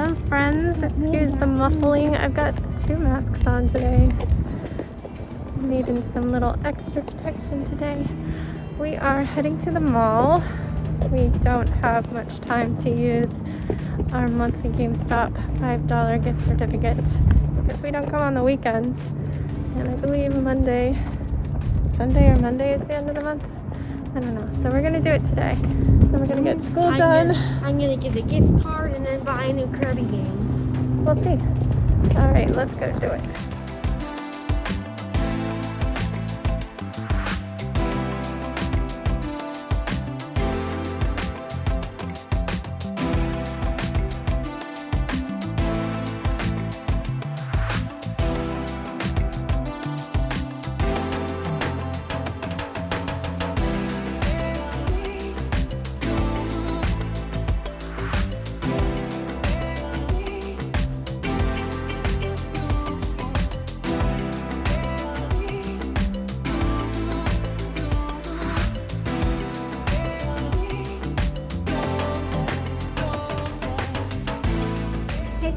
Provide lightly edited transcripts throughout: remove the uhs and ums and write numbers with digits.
Welcome friends, excuse the muffling. I've got 2 masks on today. Needing some little extra protection today. We are heading to the mall. We don't have much time to use our monthly GameStop $5 gift certificate because we don't come on the weekends. And I believe Sunday or Monday is the end of the month. I don't know. So we're gonna do it today. Then we're gonna get school done. I'm gonna get a gift card and then buy a new Kirby game. We'll see. All right, let's go do it.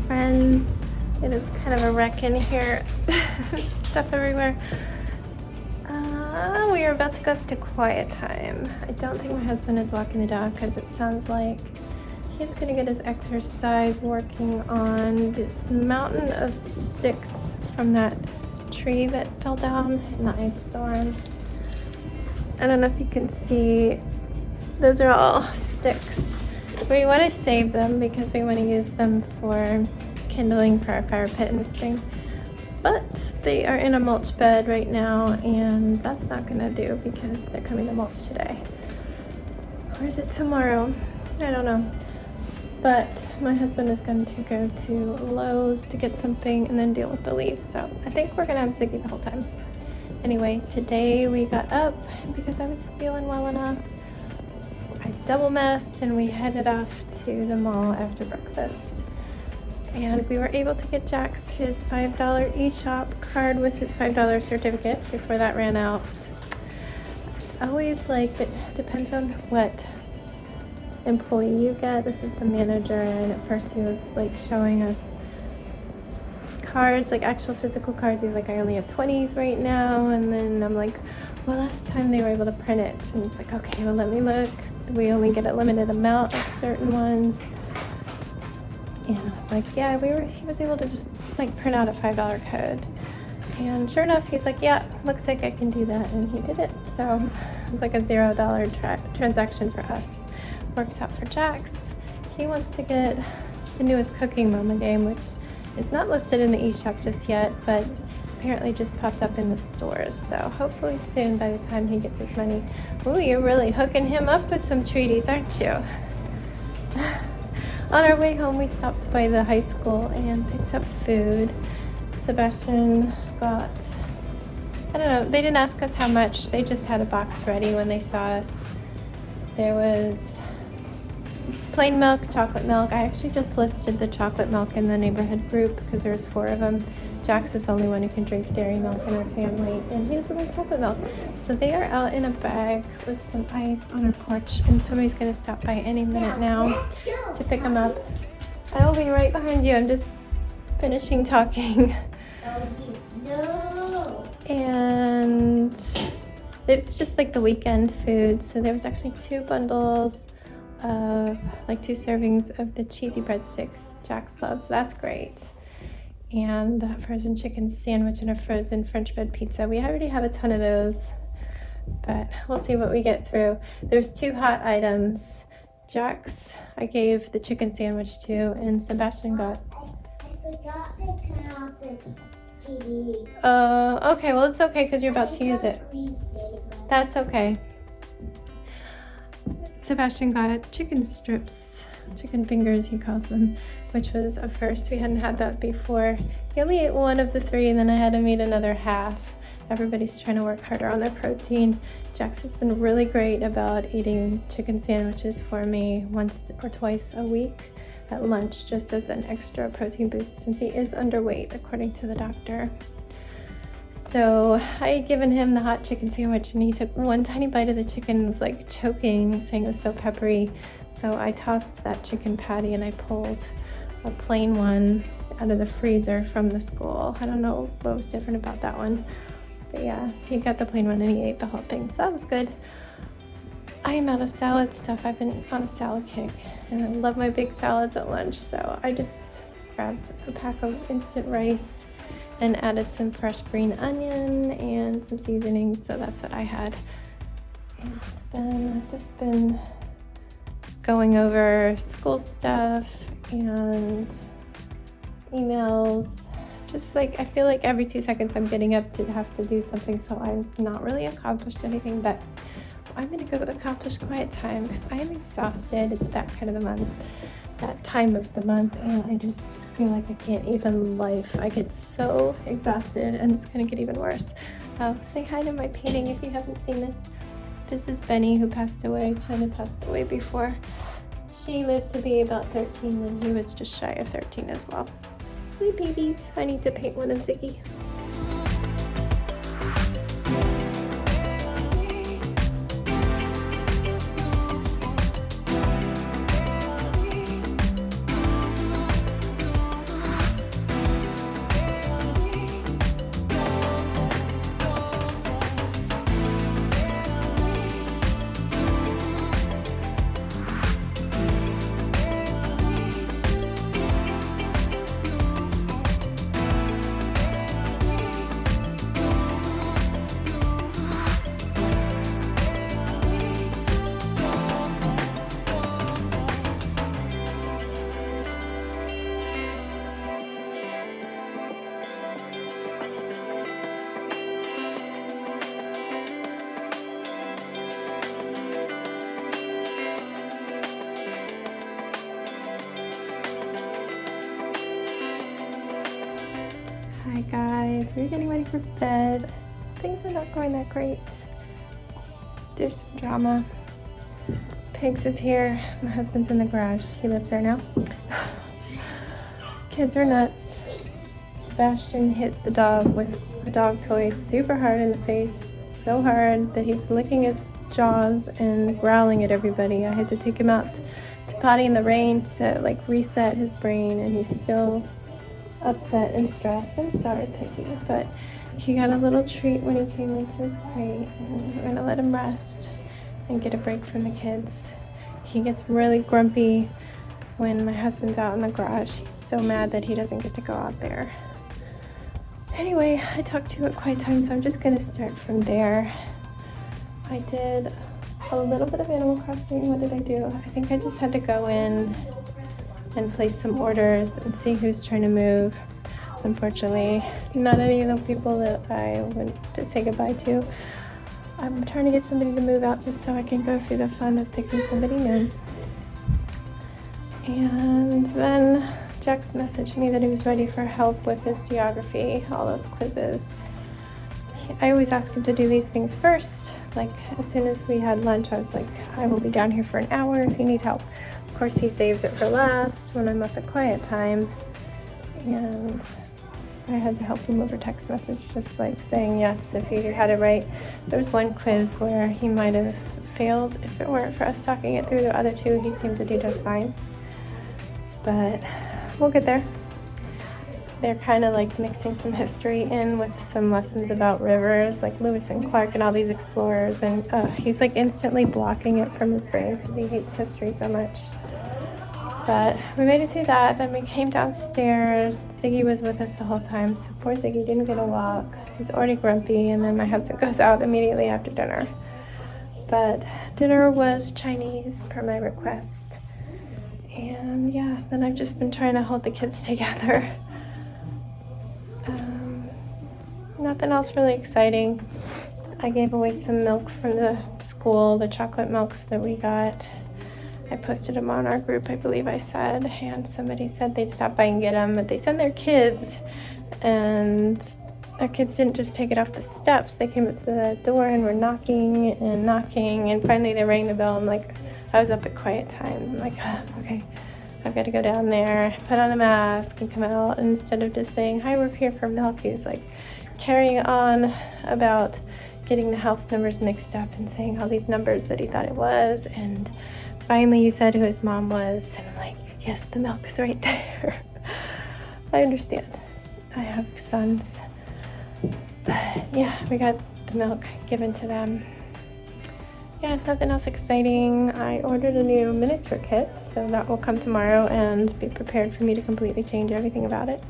Friends, it is kind of a wreck in here. Stuff everywhere. We are about to go up to quiet time. I don't think my husband is walking the dog because it sounds like he's gonna get his exercise working on this mountain of sticks from that tree that fell down in the ice storm. I don't know if you can see, those are all sticks. We want to save them because we want to use them for kindling for our fire pit in the spring. But they are in a mulch bed right now, and that's not going to do because they're coming to mulch today. Or is it tomorrow? I don't know. But my husband is going to go to Lowe's to get something and then deal with the leaves. So I think we're going to have Ziggy the whole time. Anyway, today we got up because I was feeling well enough. I double masked and we headed off to the mall after breakfast. And we were able to get Jax his $5 eShop card with his $5 certificate before that ran out. It's always like, it depends on what employee you get. This is the manager, and at first he was like showing us cards, like actual physical cards. He's like, I only have 20s right now. And then I'm like, well, last time they were able to print it. And he's like, okay, well, let me look. We only get a limited amount of certain ones. And I was like, yeah, he was able to just like print out a $5 code. And sure enough, he's like, yeah, looks like I can do that. And he did it. So it's like a $0 transaction for us. Works out for Jax. He wants to get the newest Cooking Mama game, which is not listed in the eShop just yet, but apparently just popped up in the stores. So hopefully soon, by the time he gets his money. Ooh, you're really hooking him up with some treaties, aren't you? On our way home, we stopped by the high school and picked up food. Sebastian got, I don't know, they didn't ask us how much. They just had a box ready when they saw us. There was plain milk, chocolate milk. I actually just listed the chocolate milk in the neighborhood group because there's 4 of them. Jax is the only one who can drink dairy milk in our family, and he doesn't like chocolate milk. So they are out in a bag with some ice on our porch, and somebody's going to stop by any minute now to pick them up. I will be right behind you. I'm just finishing talking. And it's just like the weekend food. So there was actually 2 bundles of like 2 servings of the cheesy breadsticks Jax loves. So that's great. And a frozen chicken sandwich and a frozen French bread pizza. We already have a ton of those, but we'll see what we get through. There's 2 hot items. Jax, I gave the chicken sandwich to, and Sebastian got. I forgot to turn off the TV. Okay, well it's okay because you're about to use it. That's okay. Sebastian got chicken strips, chicken fingers he calls them, which was a first. We hadn't had that before. He only ate 1 of the 3, and then I had him eat another half. Everybody's trying to work harder on their protein. Jax has been really great about eating chicken sandwiches for me once or twice a week at lunch, just as an extra protein boost since he is underweight, according to the doctor. So I had given him the hot chicken sandwich, and he took 1 tiny bite of the chicken and was like choking, saying it was so peppery. So I tossed that chicken patty and I pulled a plain one out of the freezer from the school. I don't know what was different about that one. But yeah, he got the plain one and he ate the whole thing, so that was good. I am out of salad stuff. I've been on a salad kick, and I love my big salads at lunch, so I just grabbed a pack of instant rice and added some fresh green onion and some seasoning, so that's what I had. And then I've just been going over school stuff and emails. Just like, I feel like every 2 seconds I'm getting up to have to do something, so I've not really accomplished anything, but I'm gonna go accomplish quiet time because I am exhausted. It's that kind of the month, that time of the month, and I just feel like I can't even life. I get so exhausted, and it's gonna get even worse. Say hi to my painting if you haven't seen this. This is Benny, who passed away. China passed away before she lived to be about 13, and he was just shy of 13 as well. Hi babies, I need to paint one of Ziggy. Hi guys, we're getting ready for bed. Things are not going that great. There's some drama. Pigs is here. My husband's in the garage. He lives there now. Kids are nuts. Sebastian hit the dog with a dog toy super hard in the face. So hard that he was licking his jaws and growling at everybody. I had to take him out to potty in the rain to like reset his brain, and he's still upset and stressed. I'm sorry, Piggy, but he got a little treat when he came into his crate, and we're gonna let him rest and get a break from the kids. He gets really grumpy when my husband's out in the garage. He's so mad that he doesn't get to go out there. Anyway, I talked to you at quiet time, so I'm just gonna start from there. I did a little bit of Animal Crossing. What did I do? I think I just had to go in and place some orders and see who's trying to move. Unfortunately, not any of the people that I went to say goodbye to. I'm trying to get somebody to move out just so I can go through the fun of picking somebody new. And then Jax messaged me that he was ready for help with his geography, all those quizzes. I always ask him to do these things first. Like, as soon as we had lunch, I was like, I will be down here for an hour if you need help. Of course, he saves it for last when I'm up at quiet time. And I had to help him over text message, just like saying yes if he had it right. There was one quiz where he might have failed if it weren't for us talking it through. The other two, he seemed to do just fine. But we'll get there. They're kind of like mixing some history in with some lessons about rivers, like Lewis and Clark and all these explorers. And he's like instantly blocking it from his brain because he hates history so much. But we made it through that. Then we came downstairs. Ziggy was with us the whole time, so poor Ziggy didn't get a walk. He's already grumpy, and then my husband goes out immediately after dinner. But dinner was Chinese per my request. And yeah, then I've just been trying to hold the kids together. Nothing else really exciting. I gave away some milk from the school, the chocolate milks that we got. I posted them on our group, I believe I said, and somebody said they'd stop by and get them, but they sent their kids, and their kids didn't just take it off the steps. They came up to the door and were knocking, and finally they rang the bell. I'm like, I was up at quiet time. I'm like, okay, I've got to go down there, put on a mask, and come out. And instead of just saying, hi, we're here for milk, he was like carrying on about getting the house numbers mixed up and saying all these numbers that he thought it was. And finally he said who his mom was. And I'm like, Yes, the milk is right there. I understand. I have sons. But yeah, we got the milk given to them. Yeah, nothing else exciting. I ordered a new miniature kit, so that will come tomorrow and be prepared for me to completely change everything about it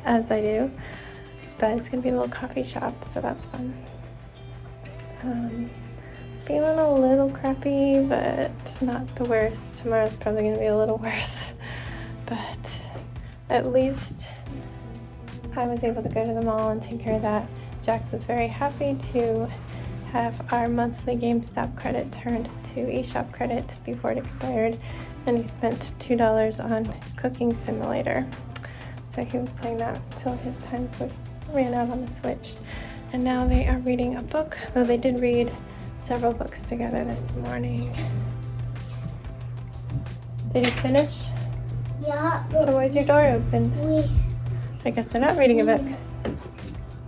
as I do. But it's gonna be a little coffee shop, so that's fun. Feeling a little crappy, but not the worst. Tomorrow's probably gonna be a little worse, but at least I was able to go to the mall and take care of that. Jax was very happy to have our monthly GameStop credit turned to eShop credit before it expired, and he spent $2 on Cooking Simulator. So he was playing that till his time ran out on the Switch. And now they are reading a book, though they did read several books together this morning. Did you finish? Yeah. So why is your door open? I guess they're not reading a book.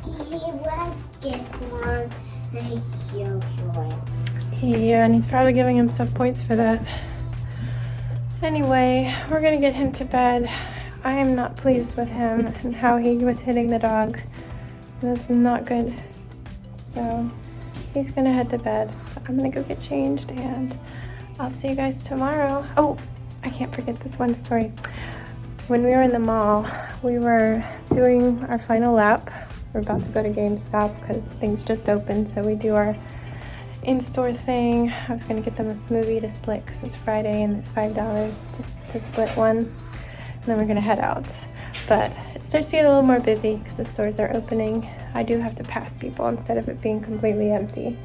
He read this one and he's so short. Yeah, and he's probably giving himself points for that. Anyway, we're gonna get him to bed. I am not pleased with him and how he was hitting the dog. That's not good. So he's gonna head to bed. I'm gonna go get changed and I'll see you guys tomorrow. Oh, I can't forget this one story. When we were in the mall, we were doing our final lap. We're about to go to GameStop because things just opened, so we do our in-store thing. I was gonna get them a smoothie to split because it's Friday and it's $5 to split one. And then we're gonna head out. But it starts to get a little more busy because the stores are opening. I do have to pass people instead of it being completely empty.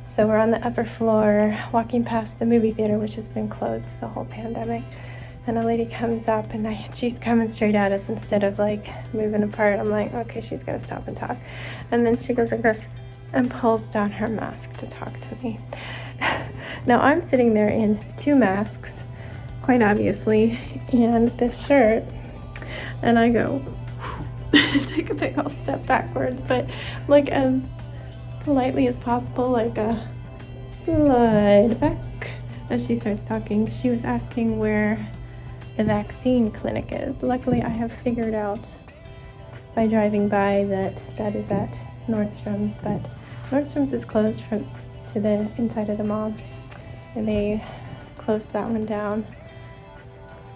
So we're on the upper floor, walking past the movie theater, which has been closed the whole pandemic. And a lady comes up and she's coming straight at us instead of like moving apart. I'm like, okay, she's gonna stop and talk. And then she goes like this and pulls down her mask to talk to me. Now I'm sitting there in 2 masks, quite obviously, and this shirt. And I go, take a big old step backwards, but like as politely as possible, like a slide back. As she starts talking, she was asking where the vaccine clinic is. Luckily, I have figured out by driving by that is at Nordstrom's, but Nordstrom's is closed to the inside of the mall, and they closed that one down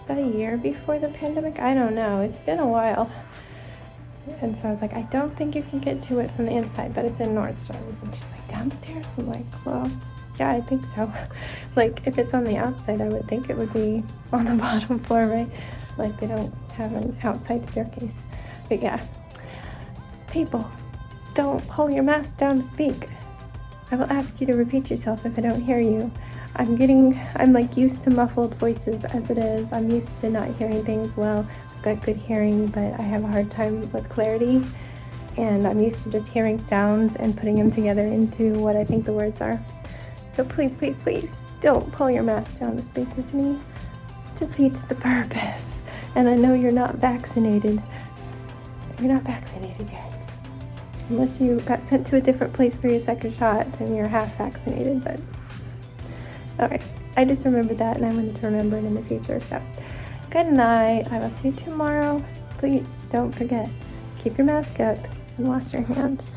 about a year before the pandemic. I don't know, it's been a while. And so I was like, I don't think you can get to it from the inside, but it's in Nordstrom's. And she's like, downstairs? I'm like, well, yeah, I think so. Like, if it's on the outside, I would think it would be on the bottom floor, right? Like, they don't have an outside staircase. But yeah, people, don't pull your mask down to speak. I will ask you to repeat yourself if I don't hear you. I'm like used to muffled voices as it is. I'm used to not hearing things well. I've got good hearing, but I have a hard time with clarity. And I'm used to just hearing sounds and putting them together into what I think the words are. So please, please, please, don't pull your mask down to speak with me. It defeats the purpose. And I know you're not vaccinated. You're not vaccinated yet. Unless you got sent to a different place for your second shot and you're half vaccinated, but okay, I just remembered that and I wanted to remember it in the future. So good night. I will see you tomorrow. Please don't forget, keep your mask up and wash your hands.